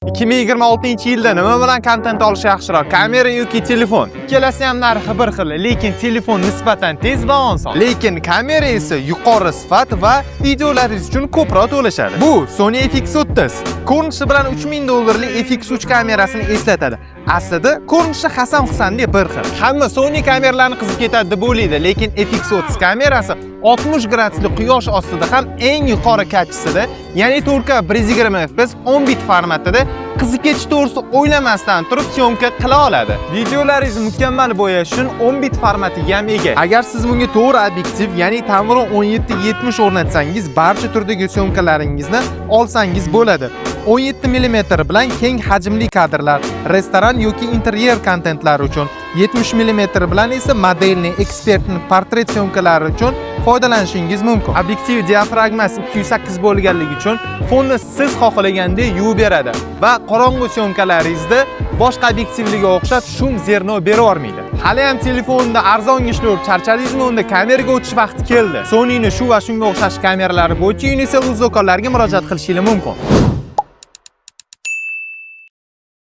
2026-yilda nima bilan kontent olish yaxshiroq? Kamera yoki telefon? Ikkalasi ham narxi bir xil, lekin telefon nisbatan tez va oson. Lekin kamera esa yuqori sifat va videolaringiz uchun ko'proq to'lashadi. Bu Sony FX30. Ko'rinishi bilan $3000 FX3 kamerasini eslatadi. Aslida ko'rinishi Hasan Husandek bir xil. Hamma Sony kameralarini qizib ketadi deb o'ylaydi, lekin FX30 kamerasi 60 gradusli quyosh ostida ham eng yuqori kachisida, ya'ni 4K 120 fps 10 bit formatida qizib ketish to'g'risida o'ylamasdan turib syomka qila oladi. Videolaringiz mukammal bo'yash uchun 10 bit formatiga ham ega. Agar siz bunga to'g'ri obyektiv, ya'ni Tamron 17-70 o'rnatsangiz, barcha turdagi syomkalaringizni olsangiz bo'ladi. 17 mm bilan keng hajmli kadrlar, restoran yoki interyer kontentlari uchun, 70 mm bilan esa modelni, ekspertni portret syomkalari uchun foydalanishingiz mumkin. Obyektiv diafragmasi 208 bo'lganligi uchun fonni siz xohlagandek yuvib beradi va qorong'u syomkalaringizda boshqa obyektivlarga o'xshab shum zerno bera olmaydi. Hali ham telefonda arzon ishlab charchadingizmi, unda kameraga o'tish vaqti keldi. Sony'ning shu va shunga o'xshash kameralari bo'yicha Unisel do'konlariga murojaat qilishingiz mumkin.